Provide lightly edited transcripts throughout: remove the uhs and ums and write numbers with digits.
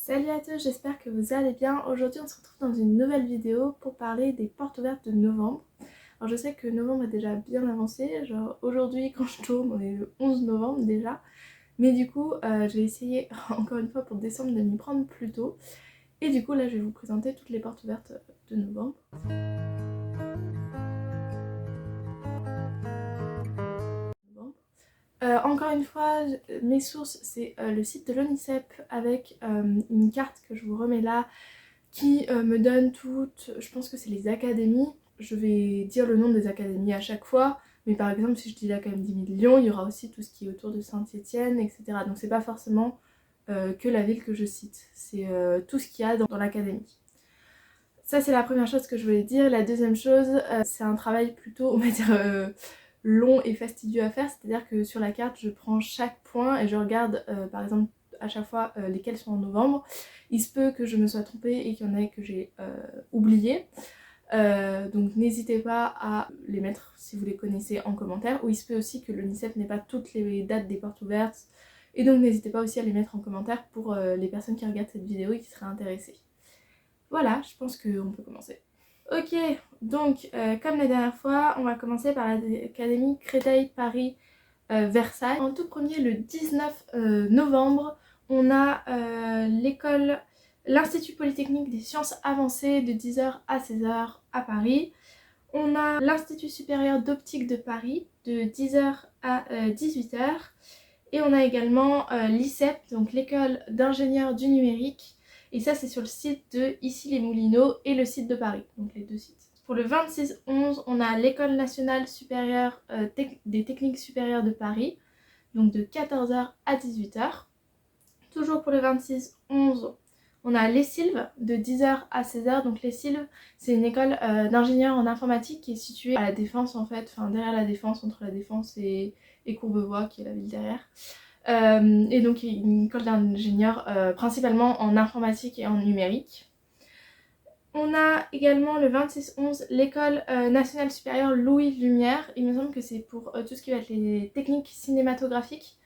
Salut à tous, j'espère que vous allez bien. Aujourd'hui on se retrouve dans une nouvelle vidéo pour parler des portes ouvertes de novembre. Alors je sais que novembre est déjà bien avancé, genre aujourd'hui quand je tourne on est le 11 novembre déjà. Mais du coup j'ai essayé encore une fois pour décembre de m'y prendre plus tôt. Et du coup là je vais vous présenter toutes les portes ouvertes de novembre. Encore une fois, mes sources c'est le site de l'ONICEP avec une carte que je vous remets là qui me donne toutes, je pense que c'est les académies. Je vais dire le nom des académies à chaque fois, mais par exemple si je dis l'académie de Lyon, il y aura aussi tout ce qui est autour de Saint-Étienne, etc. Donc c'est pas forcément que la ville que je cite, c'est tout ce qu'il y a dans l'académie. Ça c'est la première chose que je voulais dire. La deuxième chose, c'est un travail plutôt, on va dire, long et fastidieux à faire, c'est-à-dire que sur la carte je prends chaque point et je regarde par exemple à chaque fois lesquels sont en novembre. Il se peut que je me sois trompée et qu'il y en ait que j'ai oublié. Donc n'hésitez pas à les mettre si vous les connaissez en commentaire. Ou il se peut aussi que l'ONICEP n'ait pas toutes les dates des portes ouvertes. Et donc n'hésitez pas aussi à les mettre en commentaire pour les personnes qui regardent cette vidéo et qui seraient intéressées. Voilà, je pense qu'on peut commencer. Ok, donc comme la dernière fois, on va commencer par l'Académie Créteil Paris Versailles. En tout premier, le 19 novembre, on a l'Institut Polytechnique des Sciences Avancées de 10h à 16h à Paris. On a l'Institut Supérieur d'Optique de Paris de 10h à 18h. Et on a également l'ICEP, donc l'École d'ingénieurs du numérique. Et ça c'est sur le site de Issy-les-Moulineaux et le site de Paris, donc les deux sites. Pour le 26-11, on a l'École nationale supérieure des techniques supérieures de Paris, donc de 14h à 18h. Toujours pour le 26-11, on a l'ESSILV de 10h à 16h. Donc l'ESSILV, c'est une école d'ingénieurs en informatique qui est située à la Défense en fait, enfin derrière la Défense, entre la Défense et Courbevoie qui est la ville derrière. Et donc une école d'ingénieurs principalement en informatique et en numérique. On a également le 26-11 l'école nationale supérieure Louis Lumière. Il me semble que c'est pour tout ce qui va être les techniques cinématographiques,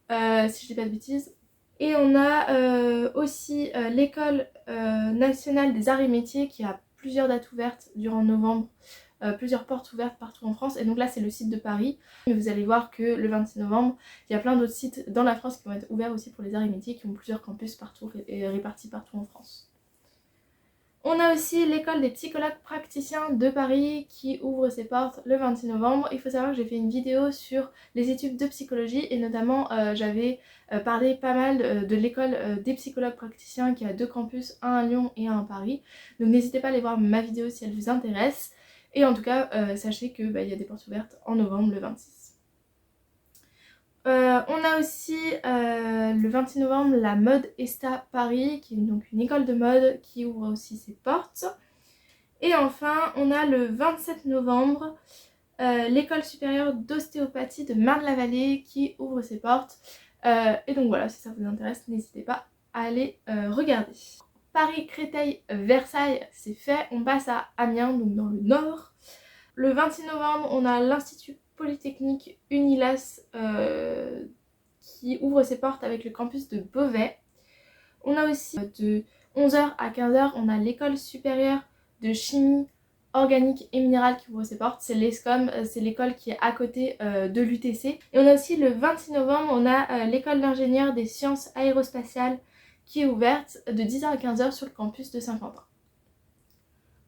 si je dis pas de bêtises. Et on a aussi l'école nationale des arts et métiers qui a plusieurs dates ouvertes durant novembre. Plusieurs portes ouvertes partout en France, et donc là c'est le site de Paris. Mais vous allez voir que le 26 novembre il y a plein d'autres sites dans la France qui vont être ouverts aussi pour les arts et métiers, qui ont plusieurs campus partout répartis partout en France. On a aussi l'école des psychologues praticiens de Paris qui ouvre ses portes le 26 novembre. Il faut savoir que j'ai fait une vidéo sur les études de psychologie et notamment j'avais parlé pas mal de l'école des psychologues praticiens qui a deux campus, un à Lyon et un à Paris. Donc n'hésitez pas à aller voir ma vidéo si elle vous intéresse. Et en tout cas, sachez que y a des portes ouvertes en novembre le 26. On a aussi le 26 novembre la Mode Esta Paris, qui est donc une école de mode qui ouvre aussi ses portes. Et enfin, on a le 27 novembre l'école supérieure d'ostéopathie de Marne-la-Vallée qui ouvre ses portes. Et donc voilà, si ça vous intéresse, n'hésitez pas à aller regarder. Paris, Créteil, Versailles, c'est fait. On passe à Amiens, donc dans le nord. Le 26 novembre, on a l'Institut Polytechnique Unilas qui ouvre ses portes avec le campus de Beauvais. On a aussi de 11h à 15h, on a l'école supérieure de chimie organique et minérale qui ouvre ses portes. C'est l'ESCOM, c'est l'école qui est à côté de l'UTC. Et on a aussi le 26 novembre, on a l'école d'ingénieurs des sciences aérospatiales qui est ouverte de 10h à 15h sur le campus de Saint-Quentin.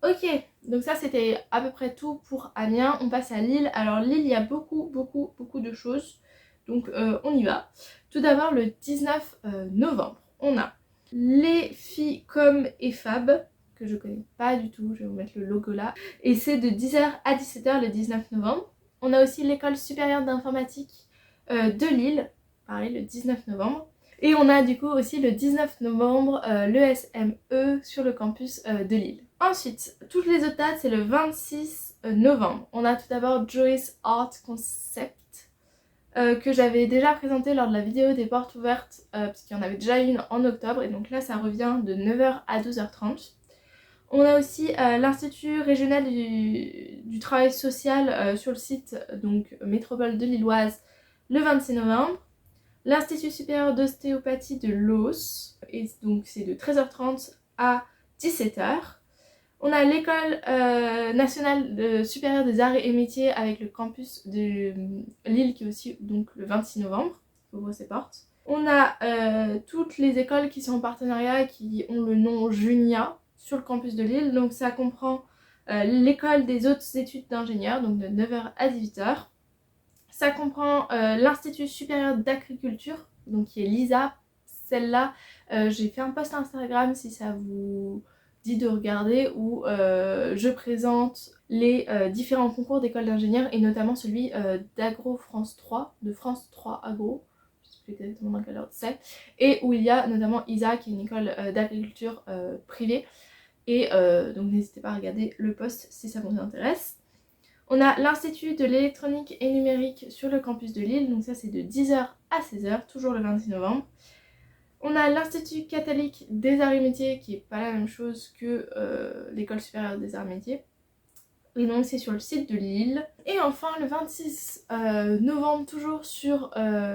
Ok, donc ça c'était à peu près tout pour Amiens. On passe à Lille. Alors Lille, il y a beaucoup de choses, donc on y va. Tout d'abord le 19 novembre, on a les filles comme et Fab, que je connais pas du tout, je vais vous mettre le logo là. Et c'est de 10h à 17h le 19 novembre. On a aussi l'école supérieure d'informatique de Lille, pareil le 19 novembre. Et on a du coup aussi le 19 novembre l'ESME sur le campus de Lille. Ensuite, toutes les autres dates, c'est le 26 novembre. On a tout d'abord Joyce Art Concept, que j'avais déjà présenté lors de la vidéo des portes ouvertes, parce qu'il y en avait déjà une en octobre, et donc là ça revient de 9h à 12h30. On a aussi l'Institut régional du travail social sur le site donc métropole de Lilloise le 26 novembre. l'Institut supérieur d'ostéopathie de Loos, et donc c'est de 13h30 à 17h. On a l'école nationale supérieure des arts et métiers avec le campus de Lille qui est aussi donc le 26 novembre, qui ouvre ses portes. On a toutes les écoles qui sont en partenariat qui ont le nom Junia sur le campus de Lille. Donc ça comprend l'école des hautes études d'ingénieurs, donc de 9h à 18h. Ça comprend l'Institut supérieur d'agriculture, donc qui est l'ISA. Celle-là, j'ai fait un post Instagram si ça vous dit de regarder où je présente les différents concours d'école d'ingénieurs et notamment celui d'Agro France 3, de France 3 Agro, je ne sais plus exactement dans quel ordre c'est, et où il y a notamment ISA qui est une école d'agriculture privée. Et donc n'hésitez pas à regarder le post si ça vous intéresse. On a l'Institut de l'électronique et numérique sur le campus de Lille, donc ça c'est de 10h à 16h, toujours le 26 novembre. On a l'Institut catholique des arts et métiers qui est pas la même chose que l'école supérieure des arts et métiers. Et donc c'est sur le site de Lille. Et enfin le 26 novembre, toujours sur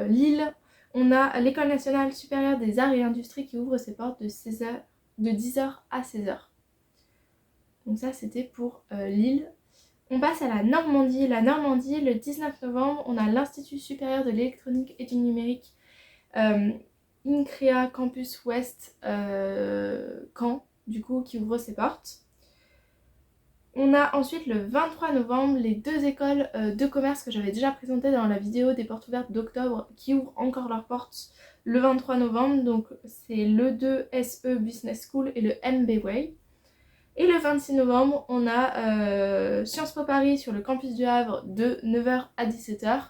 Lille, on a l'école nationale supérieure des arts et industries qui ouvre ses portes de 10h à 16h. Donc ça c'était pour Lille. On passe à la Normandie. La Normandie, le 19 novembre, on a l'Institut supérieur de l'électronique et du numérique INCREA Campus Ouest Caen, du coup, qui ouvre ses portes. On a ensuite le 23 novembre les deux écoles de commerce que j'avais déjà présentées dans la vidéo des portes ouvertes d'octobre qui ouvrent encore leurs portes le 23 novembre. Donc c'est l'E2 SE Business School et le MBWay. Et le 26 novembre, on a Sciences Po Paris sur le campus du Havre de 9h à 17h.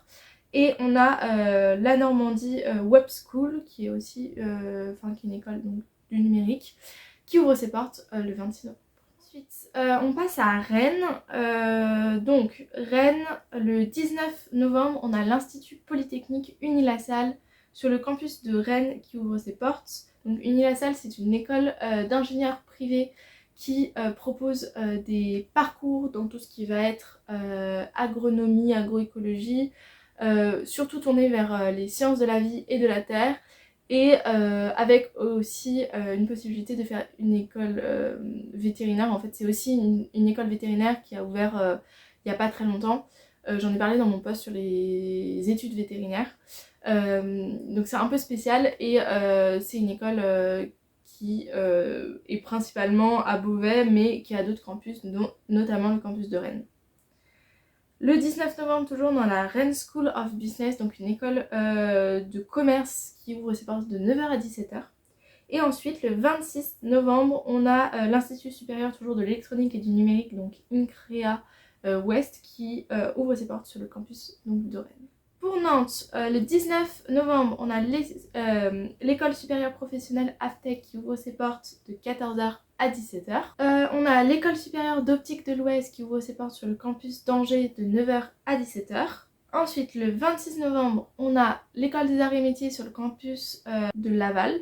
Et on a la Normandie Web School, qui est aussi qui est une école donc, du numérique, qui ouvre ses portes le 26 novembre. Ensuite, on passe à Rennes. Donc, Rennes, le 19 novembre, on a l'Institut Polytechnique Unilassal sur le campus de Rennes qui ouvre ses portes. Donc, Unilassal, c'est une école d'ingénieurs privés qui propose des parcours dans tout ce qui va être agronomie, agroécologie, surtout tourné vers les sciences de la vie et de la terre, et avec aussi une possibilité de faire une école vétérinaire. En fait c'est aussi une école vétérinaire qui a ouvert il n'y a pas très longtemps. J'en ai parlé dans mon post sur les études vétérinaires. Donc c'est un peu spécial et c'est une école qui est principalement à Beauvais mais qui a d'autres campus, notamment le campus de Rennes. Le 19 novembre, toujours dans la Rennes School of Business, donc une école de commerce qui ouvre ses portes de 9h à 17h. Et ensuite, le 26 novembre, on a l'Institut supérieur toujours de l'électronique et du numérique, donc INCREA Ouest, qui ouvre ses portes sur le campus donc, de Rennes. Pour Nantes, le 19 novembre, on a l'école supérieure professionnelle AFTEC qui ouvre ses portes de 14h à 17h. On a l'école supérieure d'optique de l'Ouest qui ouvre ses portes sur le campus d'Angers de 9h à 17h. Ensuite, le 26 novembre, on a l'école des arts et métiers sur le campus de Laval.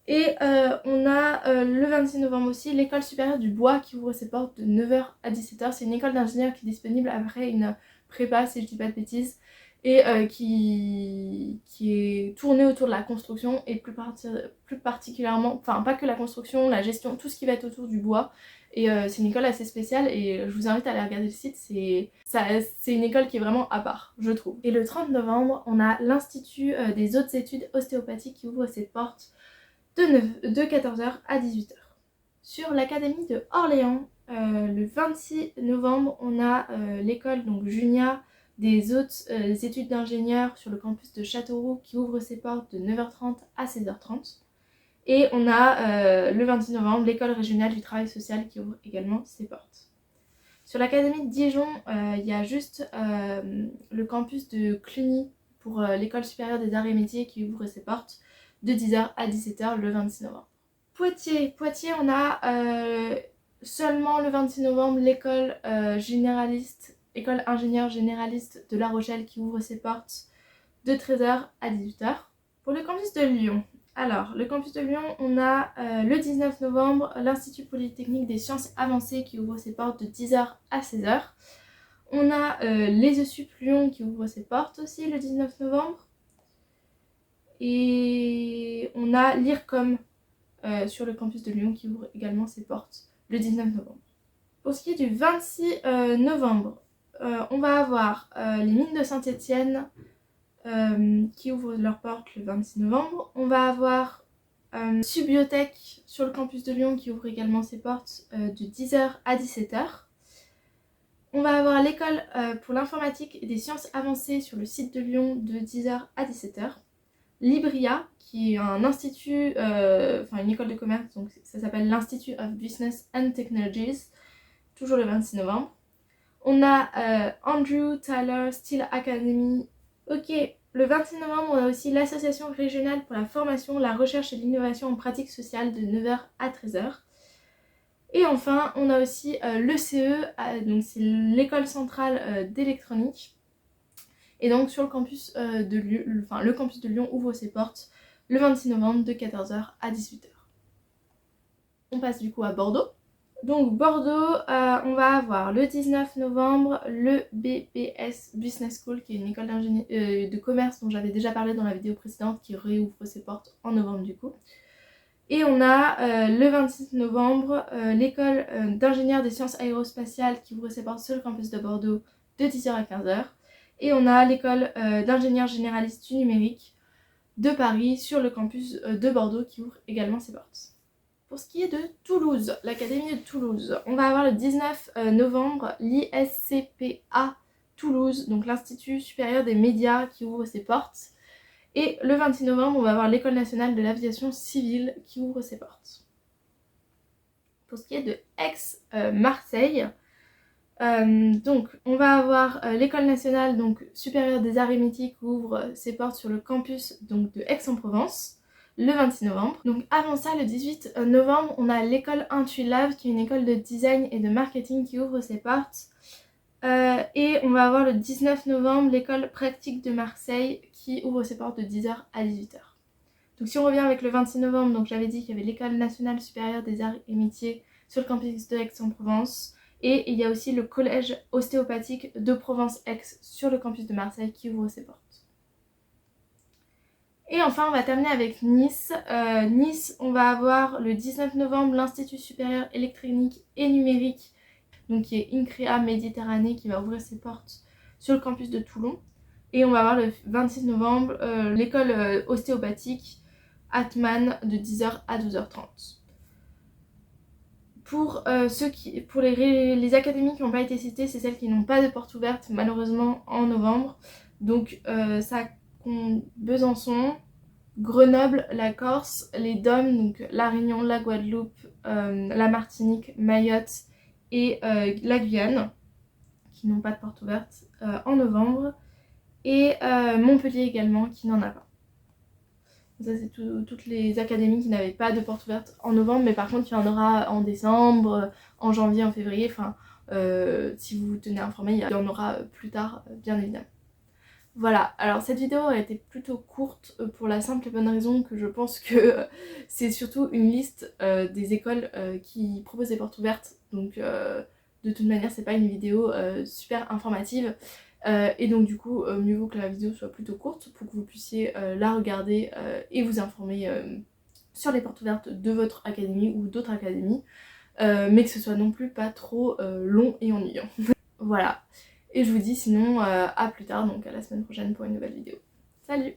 Et on a le 26 novembre aussi l'école supérieure du bois qui ouvre ses portes de 9h à 17h. C'est une école d'ingénieurs qui est disponible après une prépa si je dis pas de bêtises et qui est tournée autour de la construction et plus particulièrement, enfin pas que la construction, la gestion, tout ce qui va être autour du bois. Et c'est une école assez spéciale et je vous invite à aller regarder le site, c'est une école qui est vraiment à part, je trouve. Et le 30 novembre, on a l'Institut des hautes études osthéopathiques qui ouvre ses portes de 14h à 18h. Sur l'académie de Orléans, le 26 novembre, on a l'école donc Junia des hautes études d'ingénieurs sur le campus de Châteauroux qui ouvre ses portes de 9h30 à 16h30. Et on a le 26 novembre l'école régionale du travail social qui ouvre également ses portes. Sur l'académie de Dijon, il y a juste le campus de Cluny pour l'école supérieure des arts et métiers qui ouvre ses portes de 10h à 17h le 26 novembre. Poitiers, on a seulement le 26 novembre l'école généraliste, école ingénieur généraliste de La Rochelle qui ouvre ses portes de 13h à 18h. Pour le campus de Lyon, alors le campus de Lyon, on a le 19 novembre l'Institut Polytechnique des sciences avancées qui ouvre ses portes de 10h à 16h. On a les ESUP Lyon qui ouvre ses portes aussi le 19 novembre. Et on a l'IRCOM sur le campus de Lyon qui ouvre également ses portes le 19 novembre. Pour ce qui est du 26 novembre, on va avoir les mines de Saint-Étienne qui ouvrent leurs portes le 26 novembre. On va avoir Subiotech sur le campus de Lyon qui ouvre également ses portes de 10h à 17h. On va avoir l'école pour l'informatique et des sciences avancées sur le site de Lyon de 10h à 17h. Libria, qui est un institut, une école de commerce, donc ça s'appelle l'Institute of Business and Technologies, toujours le 26 novembre. On a Andrew Tyler Steel Academy. Ok, le 26 novembre, on a aussi l'association régionale pour la formation, la recherche et l'innovation en pratique sociale de 9h à 13h. Et enfin, on a aussi l'ECE, donc c'est l'école centrale d'électronique. Et donc sur le campus de Lyon, le campus de Lyon ouvre ses portes le 26 novembre de 14h à 18h. On passe du coup à Bordeaux. Donc Bordeaux, on va avoir le 19 novembre le BBS Business School, qui est une école de commerce dont j'avais déjà parlé dans la vidéo précédente, qui réouvre ses portes en novembre du coup. Et on a le 26 novembre l'école d'ingénieurs des sciences aérospatiales qui ouvre ses portes sur le campus de Bordeaux de 10h à 15h. Et on a l'école d'ingénieurs généralistes du numérique de Paris sur le campus de Bordeaux qui ouvre également ses portes. Pour ce qui est de Toulouse, l'académie de Toulouse, on va avoir le 19 novembre l'ISCPA Toulouse, donc l'Institut supérieur des médias qui ouvre ses portes. Et le 26 novembre, on va avoir l'école nationale de l'aviation civile qui ouvre ses portes. Pour ce qui est de Aix-Marseille, donc on va avoir l'école nationale supérieure des arts et métiers qui ouvre ses portes sur le campus donc, de Aix-en-Provence le 26 novembre. Donc avant ça, le 18 novembre, on a l'école Intuilab qui est une école de design et de marketing qui ouvre ses portes. Et on va avoir le 19 novembre l'école pratique de Marseille qui ouvre ses portes de 10h à 18h. Donc si on revient avec le 26 novembre, donc j'avais dit qu'il y avait l'école nationale supérieure des arts et métiers sur le campus de Aix-en-Provence. Et il y a aussi le collège ostéopathique de Provence-Aix sur le campus de Marseille qui ouvre ses portes. Et enfin on va terminer avec Nice. Nice, on va avoir le 19 novembre l'Institut supérieur électronique et numérique, donc qui est INCREA Méditerranée, qui va ouvrir ses portes sur le campus de Toulon. Et on va avoir le 26 novembre l'école ostéopathique Atman de 10h à 12h30. Pour les académies qui n'ont pas été citées, c'est celles qui n'ont pas de porte ouverte malheureusement en novembre. Donc ça compte Besançon, Grenoble, la Corse, les DOM, donc la Réunion, la Guadeloupe, la Martinique, Mayotte et la Guyane, qui n'ont pas de porte ouverte en novembre. Et Montpellier également, qui n'en a pas. Ça c'est toutes les académies qui n'avaient pas de porte ouverte en novembre, mais par contre il y en aura en décembre, en janvier, en février, si vous vous tenez informé, il y en aura plus tard bien évidemment. Voilà, alors cette vidéo a été plutôt courte pour la simple et bonne raison que je pense que c'est surtout une liste des écoles qui proposent des portes ouvertes, donc de toute manière c'est pas une vidéo super informative. Et donc du coup mieux vaut que la vidéo soit plutôt courte pour que vous puissiez la regarder et vous informer sur les portes ouvertes de votre académie ou d'autres académies, mais que ce soit non plus pas trop long et ennuyant. Voilà, et je vous dis sinon à plus tard, donc à la semaine prochaine pour une nouvelle vidéo. Salut!